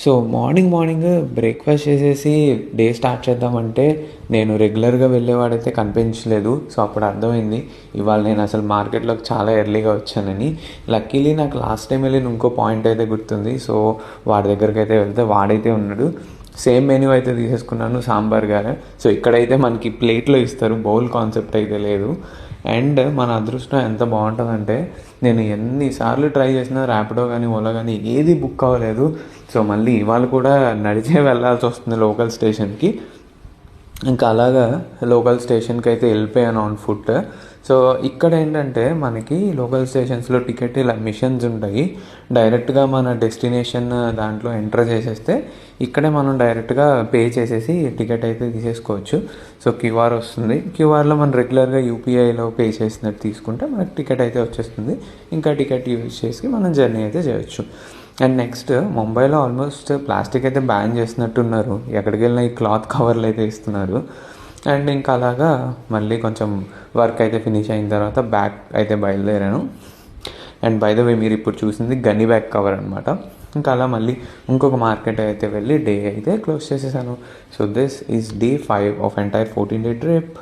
So morning breakfast చేసేసి day start చేద్దామంటే, నేను రెగ్యులర్‌గా వెళ్ళేవాడైతే కనిపించలేదు. సో, అప్పుడు అర్థమైంది ఇవాళ నేను అసలు మార్కెట్‌లోకి చాలా ఎర్లీగా వచ్చానని. లక్కీలీ నాకు లాస్ట్ టైమ్ వెళ్ళిన ఇంకో పాయింట్ అయితే గుర్తుంది. సో, వాడి దగ్గరికైతే వెళ్తే వాడైతే ఉన్నాడు. సేమ్ మెన్యూ అయితే తీసేసుకున్నాను, సాంబార్ గారె. సో, ఇక్కడైతే మనకి ప్లేట్‌లో ఇస్తారు, బౌల్ కాన్సెప్ట్ అయితే లేదు. అండ్ మన అదృష్టం ఎంత బాగుంటుందంటే, నేను ఎన్నిసార్లు ట్రై చేసినా ర్యాపిడో కానీ ఓలా కానీ ఏది బుక్ అవ్వలేదు. సో మళ్ళీ ఇవాళ కూడా నడిచే వెళ్ళాల్సి వస్తుంది లోకల్ స్టేషన్కి. ఇంకా అలాగా లోకల్ స్టేషన్కి అయితే వెళ్ళిపోయాను ఆన్ ఫుట్. సో ఇక్కడ ఏంటంటే మనకి లోకల్ స్టేషన్స్లో టికెట్ ఇలా మిషన్స్ ఉంటాయి. డైరెక్ట్గా మన డెస్టినేషన్ దాంట్లో ఎంటర్ చేసేస్తే ఇక్కడే మనం డైరెక్ట్గా పే చేసేసి టికెట్ అయితే తీసేసుకోవచ్చు. సో క్యూఆర్ వస్తుంది, క్యూఆర్లో మనం రెగ్యులర్గా యూపీఐలో పే చేసినట్టు తీసుకుంటే మనకి టికెట్ అయితే వచ్చేస్తుంది. ఇంకా టికెట్ యూజ్ చేసి మనం జర్నీ అయితే చేయొచ్చు. అండ్ నెక్స్ట్ ముంబైలో ఆల్మోస్ట్ ప్లాస్టిక్ అయితే బ్యాన్ చేసినట్టున్నారు. ఎక్కడికి వెళ్ళినా ఈ క్లాత్ కవర్లు అయితే ఇస్తున్నారు. అండ్ ఇంకా అలాగా మళ్ళీ కొంచెం వర్క్ అయితే ఫినిష్ అయిన తర్వాత బ్యాక్ అయితే బయలుదేరాను. అండ్ బై ద వే మీరు ఇప్పుడు చూసింది గన్ని బ్యాగ్ కవర్ అనమాట. ఇంకా అలా మళ్ళీ ఇంకొక మార్కెట్ అయితే వెళ్ళి డే అయితే క్లోజ్ చేసేసాను. So this is day 5 of entire 14-day trip.